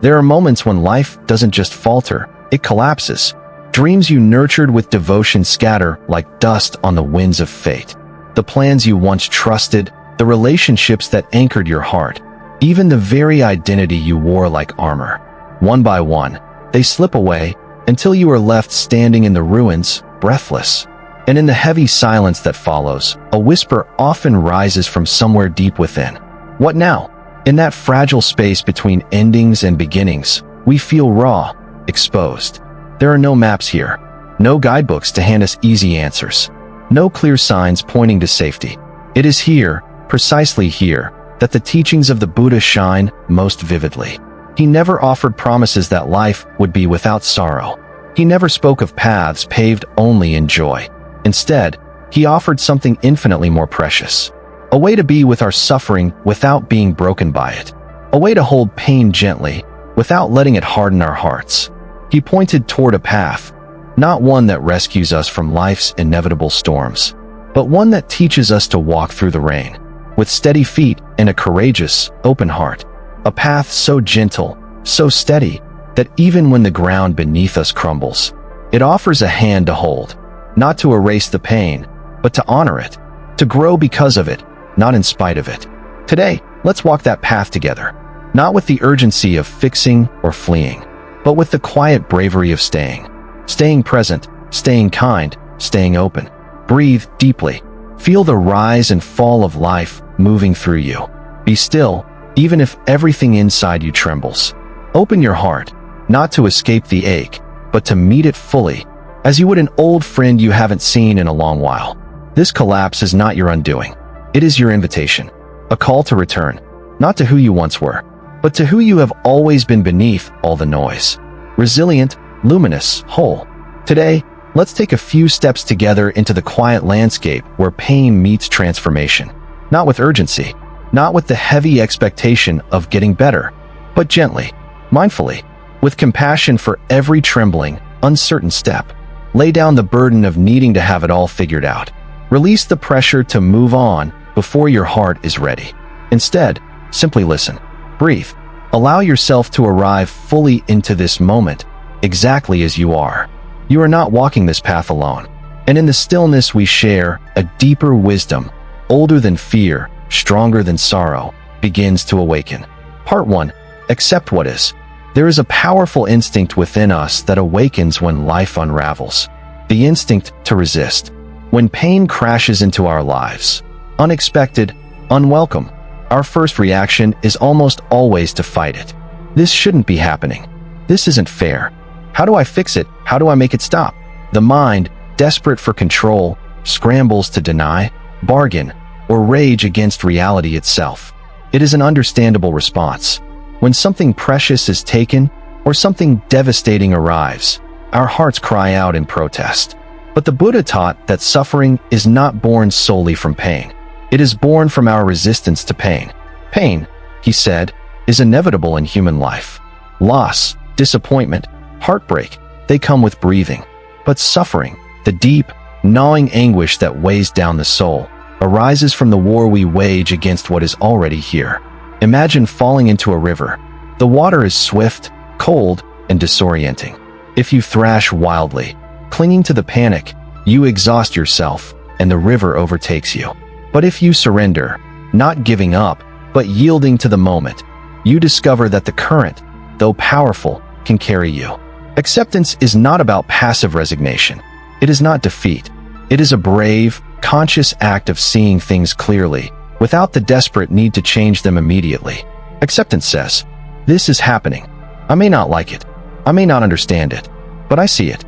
There are moments when life doesn't just falter, it collapses. Dreams you nurtured with devotion scatter like dust on the winds of fate. The plans you once trusted, the relationships that anchored your heart, even the very identity you wore like armor. One by one, they slip away until you are left standing in the ruins, breathless. And in the heavy silence that follows, a whisper often rises from somewhere deep within. What now? In that fragile space between endings and beginnings, we feel raw, exposed. There are no maps here, no guidebooks to hand us easy answers, no clear signs pointing to safety. It is here, precisely here, that the teachings of the Buddha shine most vividly. He never offered promises that life would be without sorrow. He never spoke of paths paved only in joy. Instead, he offered something infinitely more precious. A way to be with our suffering without being broken by it. A way to hold pain gently, without letting it harden our hearts. He pointed toward a path, not one that rescues us from life's inevitable storms, but one that teaches us to walk through the rain, with steady feet and a courageous, open heart. A path so gentle, so steady, that even when the ground beneath us crumbles, it offers a hand to hold, not to erase the pain, but to honor it, to grow because of it, not in spite of it. Today, let's walk that path together, not with the urgency of fixing or fleeing, but with the quiet bravery of staying present, staying kind, staying open. Breathe deeply. Feel the rise and fall of life moving through you. Be still, even if everything inside you trembles. Open your heart, not to escape the ache, but to meet it fully, as you would an old friend you haven't seen in a long while. This collapse is not your undoing. It is your invitation, a call to return, not to who you once were, but to who you have always been beneath all the noise. Resilient, luminous, whole. Today, let's take a few steps together into the quiet landscape where pain meets transformation. Not with urgency, not with the heavy expectation of getting better, but gently, mindfully, with compassion for every trembling, uncertain step. Lay down the burden of needing to have it all figured out. Release the pressure to move on before your heart is ready. Instead, simply listen. Breathe. Allow yourself to arrive fully into this moment, exactly as you are. You are not walking this path alone. And in the stillness we share, a deeper wisdom, older than fear, stronger than sorrow, begins to awaken. Part 1. Accept what is. There is a powerful instinct within us that awakens when life unravels. The instinct to resist. When pain crashes into our lives, unexpected, unwelcome, our first reaction is almost always to fight it. This shouldn't be happening. This isn't fair. How do I fix it? How do I make it stop? The mind, desperate for control, scrambles to deny, bargain, or rage against reality itself. It is an understandable response. When something precious is taken, or something devastating arrives, our hearts cry out in protest. But the Buddha taught that suffering is not born solely from pain. It is born from our resistance to pain. Pain, he said, is inevitable in human life. Loss, disappointment, heartbreak, they come with breathing. But suffering, the deep, gnawing anguish that weighs down the soul, arises from the war we wage against what is already here. Imagine falling into a river. The water is swift, cold, and disorienting. If you thrash wildly, clinging to the panic, you exhaust yourself, and the river overtakes you. But if you surrender, not giving up, but yielding to the moment, you discover that the current, though powerful, can carry you. Acceptance is not about passive resignation. It is not defeat. It is a brave, conscious act of seeing things clearly, without the desperate need to change them immediately. Acceptance says, this is happening. I may not like it. I may not understand it, but I see it.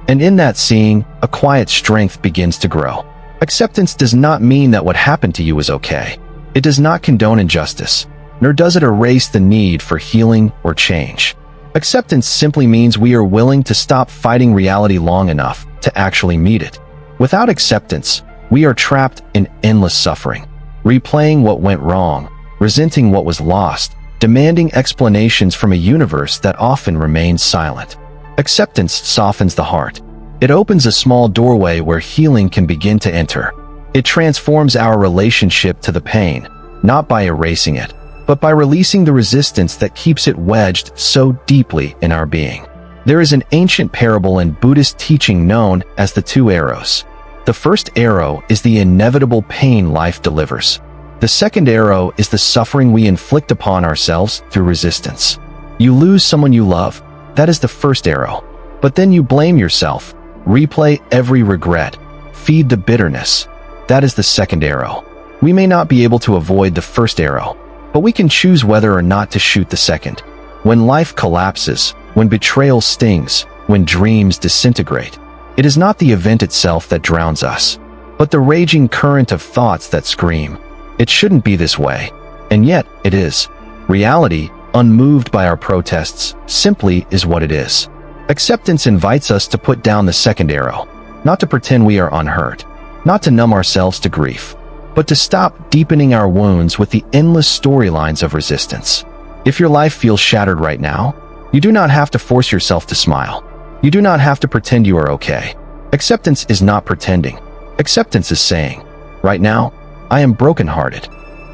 And in that seeing, a quiet strength begins to grow. Acceptance does not mean that what happened to you is okay. It does not condone injustice, nor does it erase the need for healing or change. Acceptance simply means we are willing to stop fighting reality long enough to actually meet it. Without acceptance, we are trapped in endless suffering, replaying what went wrong, resenting what was lost, demanding explanations from a universe that often remains silent. Acceptance softens the heart. It opens a small doorway where healing can begin to enter. It transforms our relationship to the pain, not by erasing it, but by releasing the resistance that keeps it wedged so deeply in our being. There is an ancient parable in Buddhist teaching known as the two arrows. The first arrow is the inevitable pain life delivers. The second arrow is the suffering we inflict upon ourselves through resistance. You lose someone you love. That is the first arrow. But then you blame yourself, replay every regret, feed the bitterness. That is the second arrow. We may not be able to avoid the first arrow, but we can choose whether or not to shoot the second. When life collapses, when betrayal stings, when dreams disintegrate, it is not the event itself that drowns us, but the raging current of thoughts that scream, "It shouldn't be this way." And yet, it is. Reality, unmoved by our protests, simply is what it is. Acceptance invites us to put down the second arrow, not to pretend we are unhurt, not to numb ourselves to grief, but to stop deepening our wounds with the endless storylines of resistance. If your life feels shattered right now, you do not have to force yourself to smile. You do not have to pretend you are okay. Acceptance is not pretending. Acceptance is saying, right now, I am brokenhearted.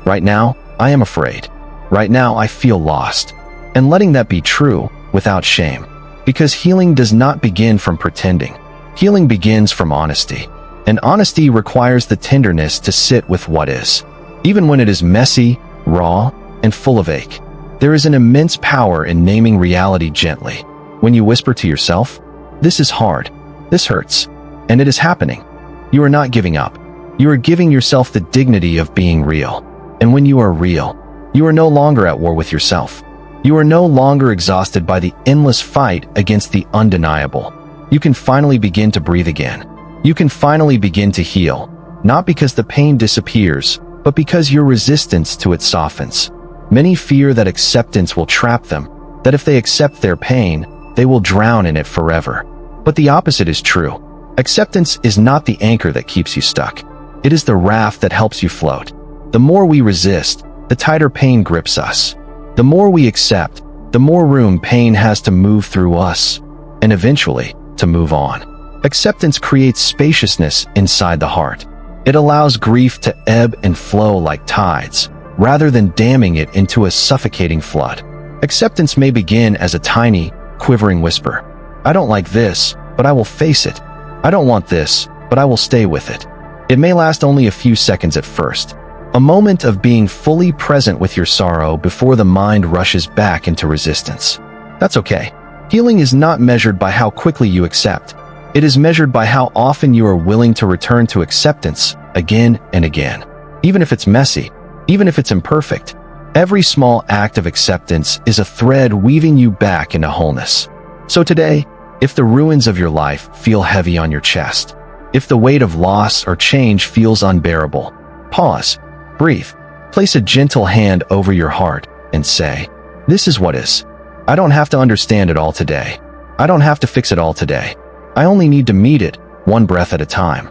Right now, I am afraid. Right now, I feel lost. And letting that be true without shame. Because healing does not begin from pretending. Healing begins from honesty. And honesty requires the tenderness to sit with what is. Even when it is messy, raw, and full of ache. There is an immense power in naming reality gently. When you whisper to yourself, "This is hard. This hurts. And it is happening." You are not giving up. You are giving yourself the dignity of being real. And when you are real, you are no longer at war with yourself. You are no longer exhausted by the endless fight against the undeniable. You can finally begin to breathe again. You can finally begin to heal, not because the pain disappears, but because your resistance to it softens. Many fear that acceptance will trap them, that if they accept their pain, they will drown in it forever. But the opposite is true. Acceptance is not the anchor that keeps you stuck. It is the raft that helps you float. The more we resist, the tighter pain grips us. The more we accept, the more room pain has to move through us, and eventually, to move on. Acceptance creates spaciousness inside the heart. It allows grief to ebb and flow like tides, rather than damming it into a suffocating flood. Acceptance may begin as a tiny, quivering whisper. "I don't like this, but I will face it. I don't want this, but I will stay with it." It may last only a few seconds at first. A moment of being fully present with your sorrow before the mind rushes back into resistance. That's okay. Healing is not measured by how quickly you accept. It is measured by how often you are willing to return to acceptance again and again. Even if it's messy, even if it's imperfect, every small act of acceptance is a thread weaving you back into wholeness. So today, if the ruins of your life feel heavy on your chest, if the weight of loss or change feels unbearable, pause. Breathe. Place a gentle hand over your heart and say, "This is what is. I don't have to understand it all today. I don't have to fix it all today. I only need to meet it, one breath at a time."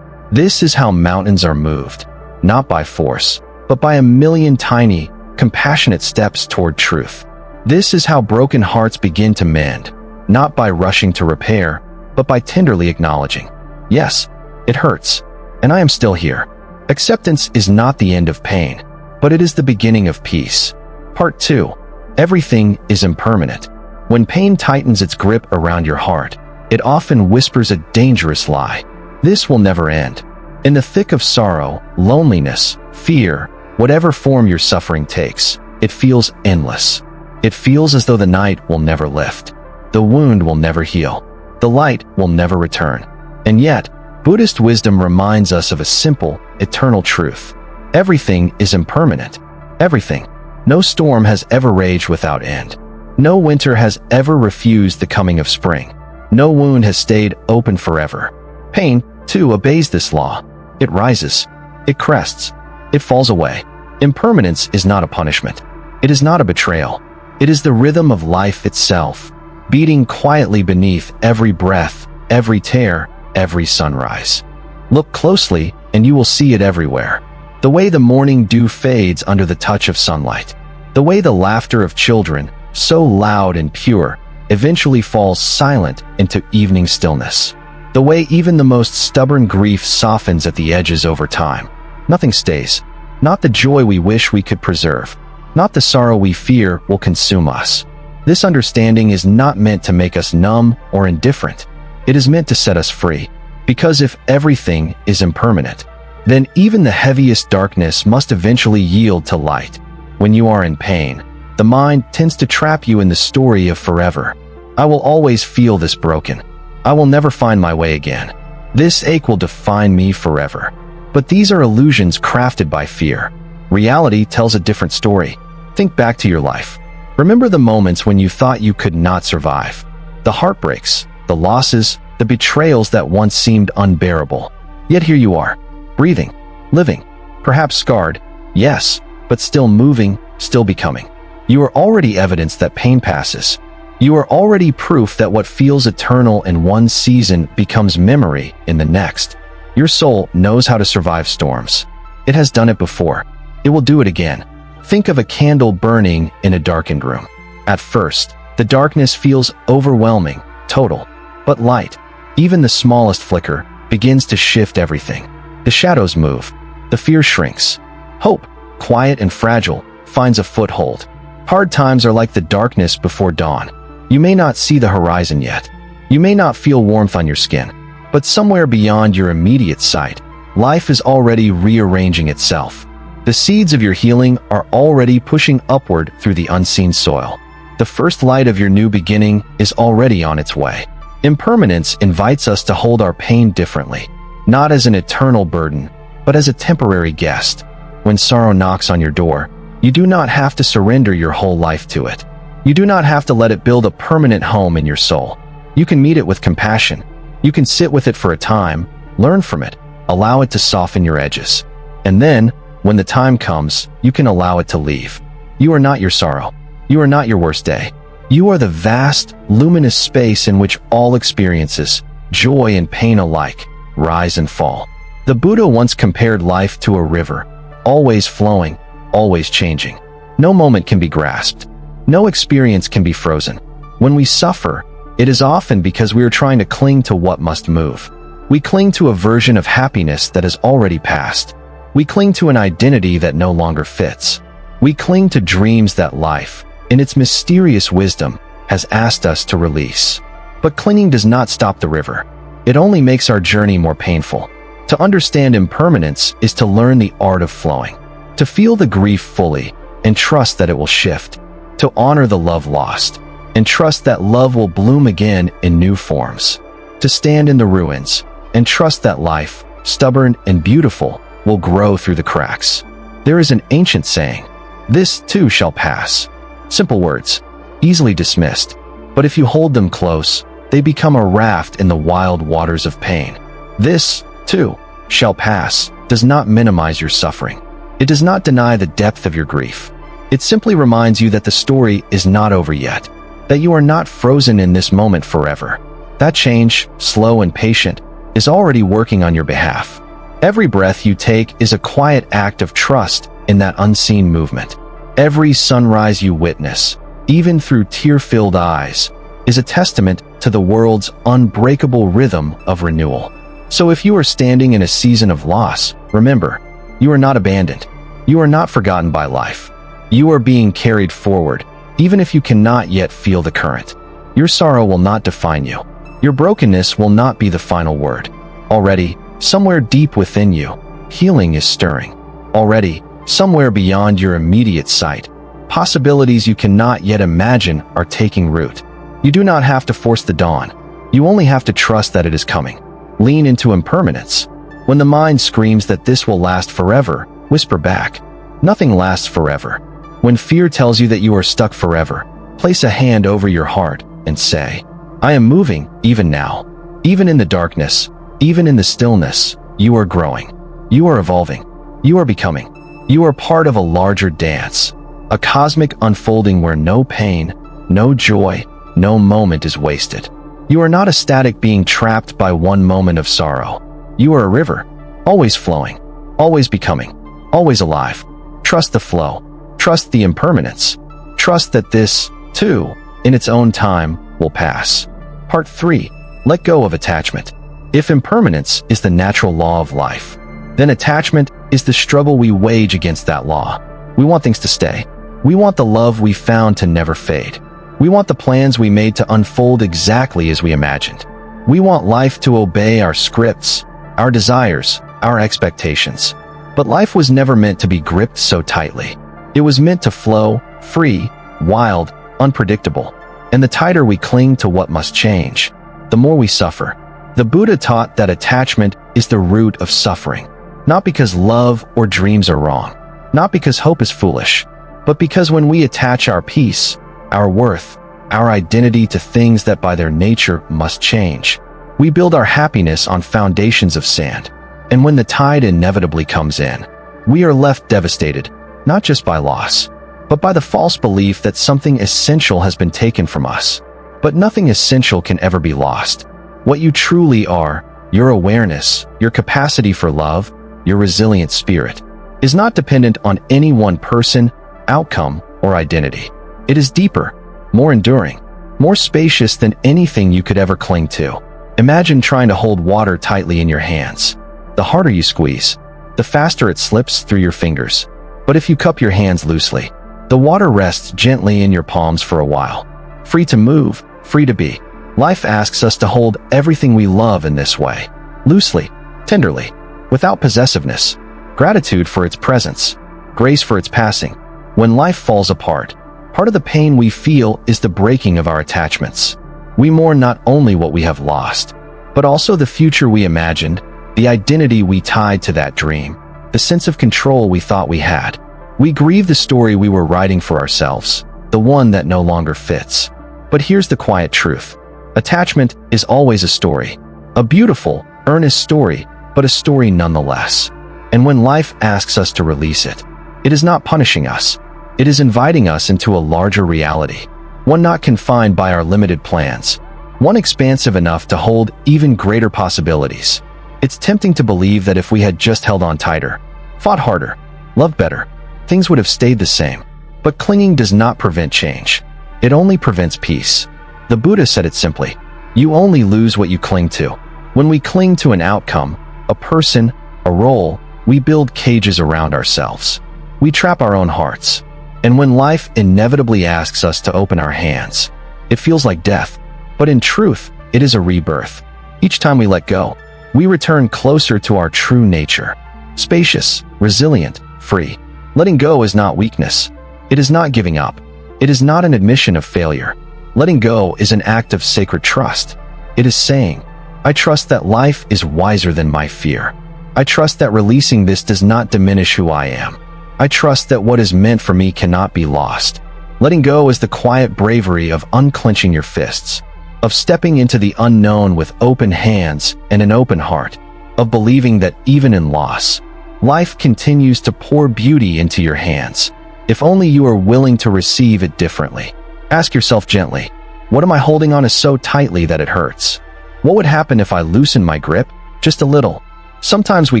This is how mountains are moved, not by force, but by a million tiny, compassionate steps toward truth. This is how broken hearts begin to mend, not by rushing to repair, but by tenderly acknowledging, "Yes, it hurts, and I am still here." Acceptance is not the end of pain, but it is the beginning of peace. Part 2. Everything is impermanent. When pain tightens its grip around your heart, it often whispers a dangerous lie. This will never end. In the thick of sorrow, loneliness, fear, whatever form your suffering takes, it feels endless. It feels as though the night will never lift. The wound will never heal. The light will never return. And yet, Buddhist wisdom reminds us of a simple, eternal truth. Everything is impermanent. Everything. No storm has ever raged without end. No winter has ever refused the coming of spring. No wound has stayed open forever. Pain, too, obeys this law. It rises. It crests. It falls away. Impermanence is not a punishment. It is not a betrayal. It is the rhythm of life itself, beating quietly beneath every breath, every tear, every sunrise. Look closely, and you will see it everywhere. The way the morning dew fades under the touch of sunlight. The way the laughter of children, so loud and pure, eventually falls silent into evening stillness. The way even the most stubborn grief softens at the edges over time. Nothing stays. Not the joy we wish we could preserve. Not the sorrow we fear will consume us. This understanding is not meant to make us numb or indifferent. It is meant to set us free. Because if everything is impermanent, then even the heaviest darkness must eventually yield to light. When you are in pain, the mind tends to trap you in the story of forever. I will always feel this broken. I will never find my way again. This ache will define me forever. But these are illusions crafted by fear. Reality tells a different story. Think back to your life. Remember the moments when you thought you could not survive. The heartbreaks, the losses, the betrayals that once seemed unbearable. Yet here you are, breathing, living, perhaps scarred, yes, but still moving, still becoming. You are already evidence that pain passes. You are already proof that what feels eternal in one season becomes memory in the next. Your soul knows how to survive storms. It has done it before. It will do it again. Think of a candle burning in a darkened room. At first, the darkness feels overwhelming, total. But light, even the smallest flicker, begins to shift everything. The shadows move. The fear shrinks. Hope, quiet and fragile, finds a foothold. Hard times are like the darkness before dawn. You may not see the horizon yet. You may not feel warmth on your skin. But somewhere beyond your immediate sight, life is already rearranging itself. The seeds of your healing are already pushing upward through the unseen soil. The first light of your new beginning is already on its way. Impermanence invites us to hold our pain differently, not as an eternal burden, but as a temporary guest. When sorrow knocks on your door, you do not have to surrender your whole life to it. You do not have to let it build a permanent home in your soul. You can meet it with compassion. You can sit with it for a time, learn from it, allow it to soften your edges. And then, when the time comes, you can allow it to leave. You are not your sorrow. You are not your worst day. You are the vast, luminous space in which all experiences, joy and pain alike, rise and fall. The Buddha once compared life to a river, always flowing, always changing. No moment can be grasped. No experience can be frozen. When we suffer, it is often because we are trying to cling to what must move. We cling to a version of happiness that has already passed. We cling to an identity that no longer fits. We cling to dreams that life, in its mysterious wisdom, has asked us to release. But clinging does not stop the river. It only makes our journey more painful. To understand impermanence is to learn the art of flowing, to feel the grief fully and trust that it will shift, to honor the love lost and trust that love will bloom again in new forms, to stand in the ruins and trust that life, stubborn and beautiful, will grow through the cracks. There is an ancient saying, "This too shall pass." Simple words, easily dismissed, but if you hold them close, they become a raft in the wild waters of pain. This, too, shall pass does not minimize your suffering. It does not deny the depth of your grief. It simply reminds you that the story is not over yet, that you are not frozen in this moment forever. That change, slow and patient, is already working on your behalf. Every breath you take is a quiet act of trust in that unseen movement. Every sunrise you witness, even through tear-filled eyes, is a testament to the world's unbreakable rhythm of renewal. So if you are standing in a season of loss, remember, you are not abandoned. You are not forgotten by life. You are being carried forward, even if you cannot yet feel the current. Your sorrow will not define you. Your brokenness will not be the final word. Already, somewhere deep within you, healing is stirring. Already, somewhere beyond your immediate sight, possibilities you cannot yet imagine are taking root. You do not have to force the dawn. You only have to trust that it is coming. Lean into impermanence. When the mind screams that this will last forever, whisper back, "Nothing lasts forever." When fear tells you that you are stuck forever, place a hand over your heart and say, "I am moving, even now." Even in the darkness, even in the stillness, you are growing. You are evolving. You are becoming. You are part of a larger dance, a cosmic unfolding where no pain, no joy, no moment is wasted. You are not a static being trapped by one moment of sorrow. You are a river, always flowing, always becoming, always alive. Trust the flow. Trust the impermanence. Trust that this, too, in its own time, will pass. Part 3. Let go of attachment. If impermanence is the natural law of life, then attachment is the struggle we wage against that law. We want things to stay. We want the love we found to never fade. We want the plans we made to unfold exactly as we imagined. We want life to obey our scripts, our desires, our expectations. But life was never meant to be gripped so tightly. It was meant to flow, free, wild, unpredictable. And the tighter we cling to what must change, the more we suffer. The Buddha taught that attachment is the root of suffering. Not because love or dreams are wrong. Not because hope is foolish. But because when we attach our peace, our worth, our identity to things that by their nature must change, we build our happiness on foundations of sand. And when the tide inevitably comes in, we are left devastated, not just by loss, but by the false belief that something essential has been taken from us. But nothing essential can ever be lost. What you truly are, your awareness, your capacity for love, your resilient spirit, is not dependent on any one person, outcome, or identity. It is deeper, more enduring, more spacious than anything you could ever cling to. Imagine trying to hold water tightly in your hands. The harder you squeeze, the faster it slips through your fingers. But if you cup your hands loosely, the water rests gently in your palms for a while. Free to move, free to be. Life asks us to hold everything we love in this way. Loosely, tenderly, without possessiveness. Gratitude for its presence, grace for its passing. When life falls apart, part of the pain we feel is the breaking of our attachments. We mourn not only what we have lost, but also the future we imagined, the identity we tied to that dream, the sense of control we thought we had. We grieve the story we were writing for ourselves, the one that no longer fits. But here's the quiet truth. Attachment is always a story. A beautiful, earnest story, but a story nonetheless. And when life asks us to release it, it is not punishing us. It is inviting us into a larger reality. One not confined by our limited plans. One expansive enough to hold even greater possibilities. It's tempting to believe that if we had just held on tighter, fought harder, loved better, things would have stayed the same. But clinging does not prevent change. It only prevents peace. The Buddha said it simply. You only lose what you cling to. When we cling to an outcome, a person, a role, we build cages around ourselves. We trap our own hearts. And when life inevitably asks us to open our hands, it feels like death. But in truth, it is a rebirth. Each time we let go, we return closer to our true nature. Spacious, resilient, free. Letting go is not weakness. It is not giving up. It is not an admission of failure. Letting go is an act of sacred trust. It is saying, I trust that life is wiser than my fear. I trust that releasing this does not diminish who I am. I trust that what is meant for me cannot be lost. Letting go is the quiet bravery of unclenching your fists, of stepping into the unknown with open hands and an open heart, of believing that even in loss, life continues to pour beauty into your hands, if only you are willing to receive it differently. Ask yourself gently, what am I holding on to so tightly that it hurts? What would happen if I loosened my grip just a little? Sometimes we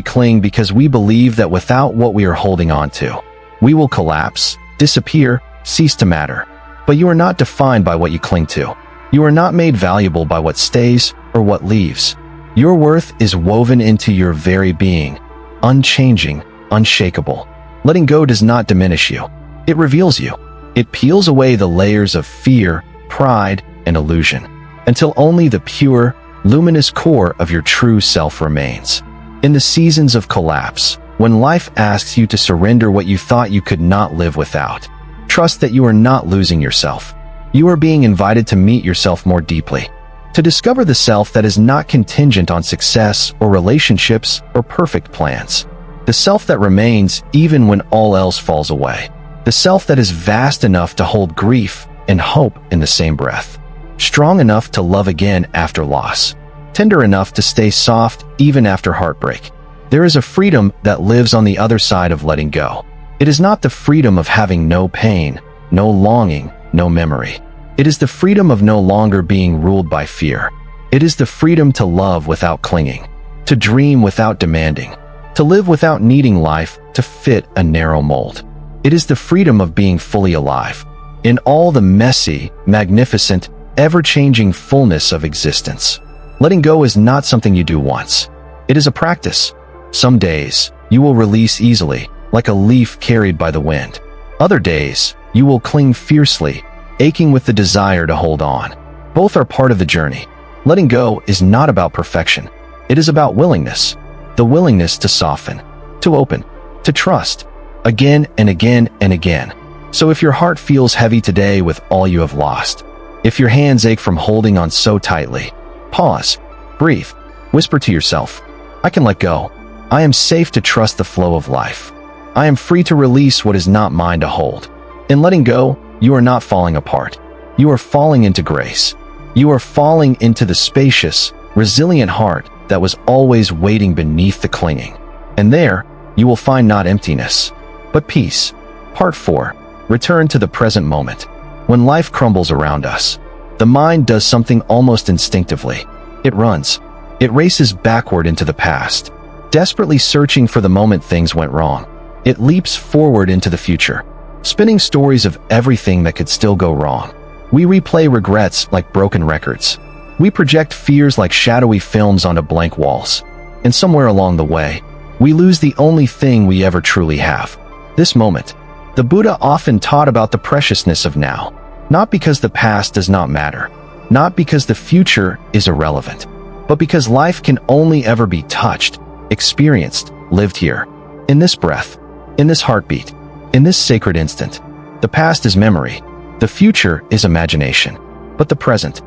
cling because we believe that without what we are holding on to, we will collapse, disappear, cease to matter. But you are not defined by what you cling to. You are not made valuable by what stays or what leaves. Your worth is woven into your very being, unchanging, unshakable. Letting go does not diminish you. It reveals you. It peels away the layers of fear, pride, and illusion, until only the pure, luminous core of your true self remains. In the seasons of collapse, when life asks you to surrender what you thought you could not live without, trust that you are not losing yourself. You are being invited to meet yourself more deeply, to discover the self that is not contingent on success or relationships or perfect plans. The self that remains even when all else falls away. The self that is vast enough to hold grief and hope in the same breath. Strong enough to love again after loss. Tender enough to stay soft even after heartbreak. There is a freedom that lives on the other side of letting go. It is not the freedom of having no pain, no longing, no memory. It is the freedom of no longer being ruled by fear. It is the freedom to love without clinging, to dream without demanding, to live without needing life to fit a narrow mold. It is the freedom of being fully alive, in all the messy, magnificent, ever-changing fullness of existence. Letting go is not something you do once. It is a practice. Some days, you will release easily, like a leaf carried by the wind. Other days, you will cling fiercely, aching with the desire to hold on. Both are part of the journey. Letting go is not about perfection. It is about willingness. The willingness to soften, to open, to trust, again and again and again. So if your heart feels heavy today with all you have lost, if your hands ache from holding on so tightly, pause, breathe, whisper to yourself, I can let go. I am safe to trust the flow of life. I am free to release what is not mine to hold. In letting go, you are not falling apart. You are falling into grace. You are falling into the spacious, resilient heart that was always waiting beneath the clinging. And there, you will find not emptiness, but peace. Part 4. Return to the present moment. When life crumbles around us, the mind does something almost instinctively. It runs. It races backward into the past, desperately searching for the moment things went wrong. It leaps forward into the future, spinning stories of everything that could still go wrong. We replay regrets like broken records. We project fears like shadowy films onto blank walls. And somewhere along the way, we lose the only thing we ever truly have. This moment. The Buddha often taught about the preciousness of now, not because the past does not matter, not because the future is irrelevant, but because life can only ever be touched, experienced, lived here. In this breath, in this heartbeat, in this sacred instant. The past is memory. The future is imagination. But the present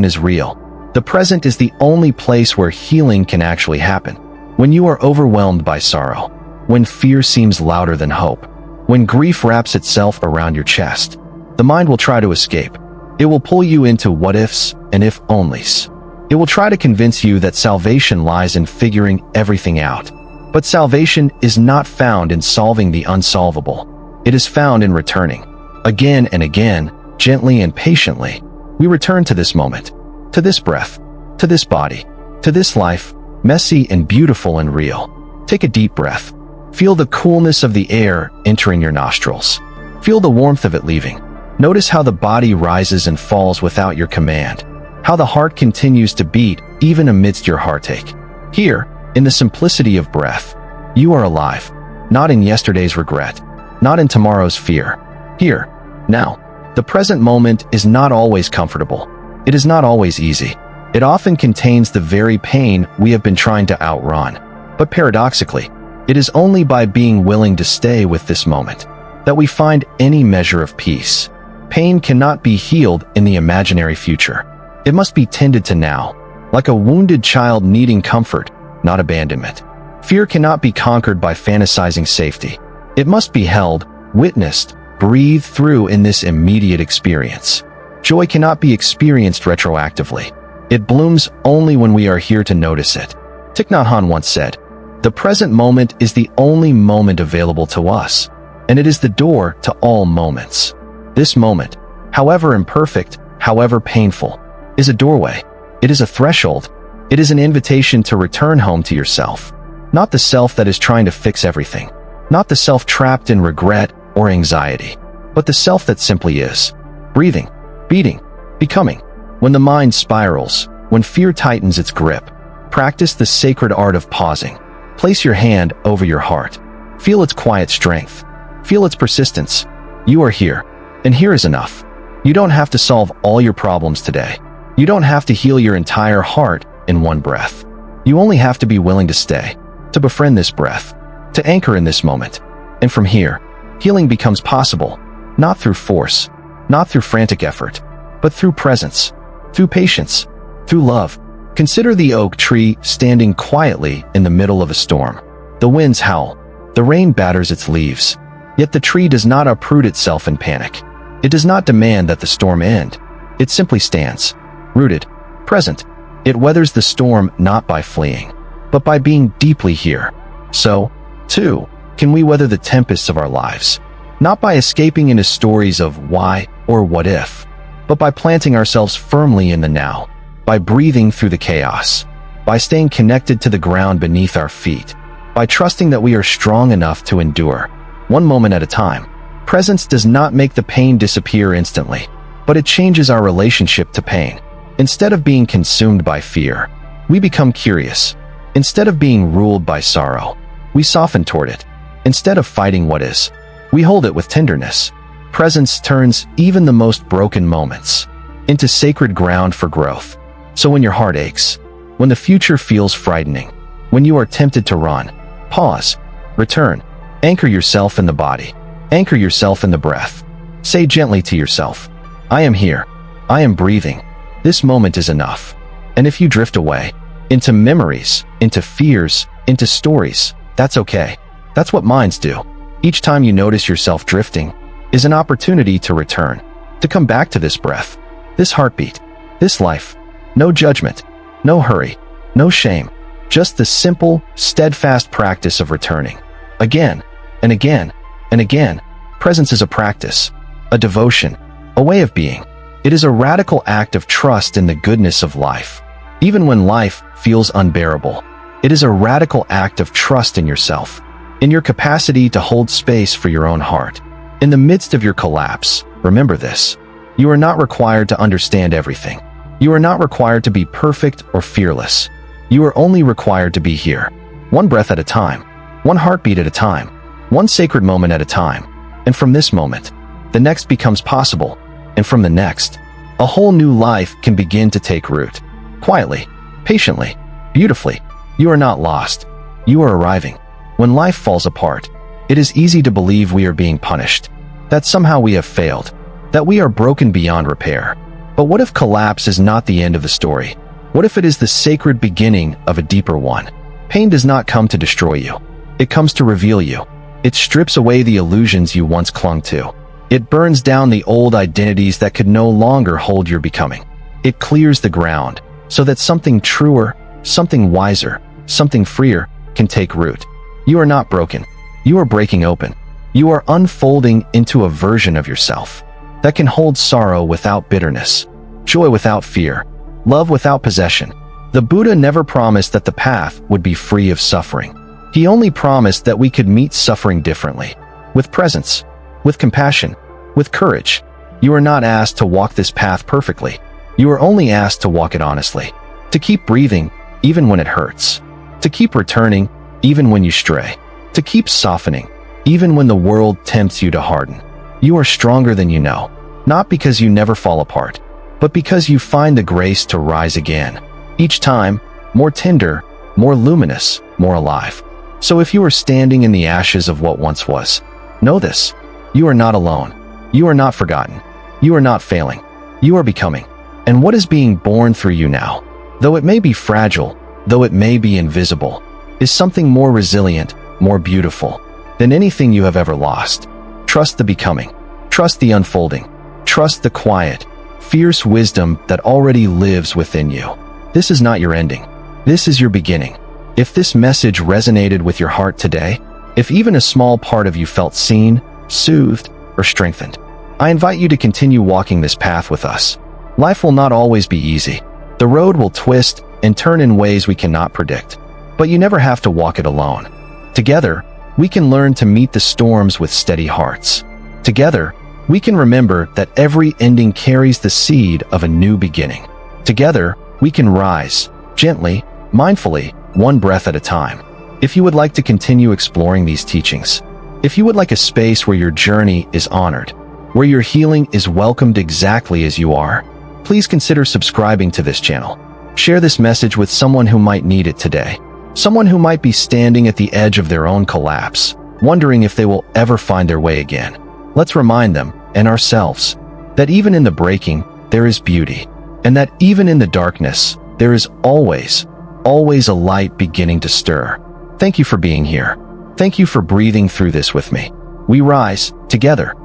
is real. The present is the only place where healing can actually happen. When you are overwhelmed by sorrow, when fear seems louder than hope, when grief wraps itself around your chest, the mind will try to escape. It will pull you into what-ifs and if-onlys. It will try to convince you that salvation lies in figuring everything out. But salvation is not found in solving the unsolvable. It is found in returning. Again and again, gently and patiently, we return to this moment, to this breath, to this body, to this life, messy and beautiful and real. Take a deep breath. Feel the coolness of the air entering your nostrils. Feel the warmth of it leaving. Notice how the body rises and falls without your command. How the heart continues to beat even amidst your heartache. Here, in the simplicity of breath, you are alive, not in yesterday's regret, not in tomorrow's fear. Here, now. The present moment is not always comfortable. It is not always easy. It often contains the very pain we have been trying to outrun. But paradoxically, it is only by being willing to stay with this moment that we find any measure of peace. Pain cannot be healed in the imaginary future. It must be tended to now, like a wounded child needing comfort, not abandonment. Fear cannot be conquered by fantasizing safety. It must be held, witnessed, breathed through in this immediate experience. Joy cannot be experienced retroactively. It blooms only when we are here to notice it. Thich Nhat Hanh once said, "The present moment is the only moment available to us, and it is the door to all moments." This moment, however imperfect, however painful, is a doorway. It is a threshold. It is an invitation to return home to yourself. Not the self that is trying to fix everything. Not the self trapped in regret or anxiety, but the self that simply is. Breathing, beating, becoming. When the mind spirals, when fear tightens its grip, practice the sacred art of pausing. Place your hand over your heart. Feel its quiet strength. Feel its persistence. You are here, and here is enough. You don't have to solve all your problems today. You don't have to heal your entire heart in one breath. You only have to be willing to stay, to befriend this breath, to anchor in this moment. And from here, healing becomes possible, not through force, not through frantic effort, but through presence, through patience, through love. Consider the oak tree standing quietly in the middle of a storm. The winds howl, the rain batters its leaves, yet the tree does not uproot itself in panic. It does not demand that the storm end. It simply stands, rooted, present. It weathers the storm not by fleeing, but by being deeply here. So, too, can we weather the tempests of our lives, not by escaping into stories of why or what if, but by planting ourselves firmly in the now, by breathing through the chaos, by staying connected to the ground beneath our feet, by trusting that we are strong enough to endure, one moment at a time. Presence does not make the pain disappear instantly, but it changes our relationship to pain. Instead of being consumed by fear, we become curious. Instead of being ruled by sorrow, we soften toward it. Instead of fighting what is, we hold it with tenderness. presence turns even the most broken moments into sacred ground for growth. So when your heart aches, when the future feels frightening, when you are tempted to run, pause, return, anchor yourself in the body, anchor yourself in the breath. Say gently to yourself, I am here, I am breathing, this moment is enough. And if you drift away, into memories, into fears, into stories, that's okay. That's what minds do. Each time you notice yourself drifting is an opportunity to return, to come back to this breath, this heartbeat, this life. No judgment, no hurry, no shame, just the simple, steadfast practice of returning. Again, and again, and again. Presence is a practice, a devotion, a way of being. It is a radical act of trust in the goodness of life. Even when life feels unbearable, it is a radical act of trust in yourself, in your capacity to hold space for your own heart. In the midst of your collapse, remember this. You are not required to understand everything. You are not required to be perfect or fearless. You are only required to be here, one breath at a time, one heartbeat at a time, one sacred moment at a time. And from this moment, the next becomes possible. And from the next, a whole new life can begin to take root. Quietly, patiently, beautifully. You are not lost. You are arriving. When life falls apart, it is easy to believe we are being punished, that somehow we have failed, that we are broken beyond repair. But what if collapse is not the end of the story? What if it is the sacred beginning of a deeper one? Pain does not come to destroy you. It comes to reveal you. It strips away the illusions you once clung to. It burns down the old identities that could no longer hold your becoming. It clears the ground so that something truer, something wiser, something freer can take root. You are not broken. You are breaking open. You are unfolding into a version of yourself that can hold sorrow without bitterness, joy without fear, love without possession. The Buddha never promised that the path would be free of suffering. He only promised that we could meet suffering differently, with presence, with compassion, with courage. You are not asked to walk this path perfectly. You are only asked to walk it honestly, to keep breathing even when it hurts, to keep returning even when you stray, to keep softening even when the world tempts you to harden. You are stronger than you know, not because you never fall apart, but because you find the grace to rise again. Each time, more tender, more luminous, more alive. So if you are standing in the ashes of what once was, know this. You are not alone. You are not forgotten. You are not failing. You are becoming. And what is being born through you now, though it may be fragile, though it may be invisible, is something more resilient, more beautiful than anything you have ever lost. Trust the becoming. Trust the unfolding. Trust the quiet, fierce wisdom that already lives within you. This is not your ending. This is your beginning. If this message resonated with your heart today, if even a small part of you felt seen, soothed, or strengthened, I invite you to continue walking this path with us. Life will not always be easy. The road will twist and turn in ways we cannot predict, but you never have to walk it alone. Together, we can learn to meet the storms with steady hearts. Together, we can remember that every ending carries the seed of a new beginning. Together, we can rise, gently, mindfully, one breath at a time. If you would like to continue exploring these teachings, if you would like a space where your journey is honored, where your healing is welcomed exactly as you are, please consider subscribing to this channel. Share this message with someone who might need it today. Someone who might be standing at the edge of their own collapse, wondering if they will ever find their way again. Let's remind them, and ourselves, that even in the breaking, there is beauty, and that even in the darkness, there is always a light beginning to stir. Thank you for being here. Thank you for breathing through this with me. We rise, together,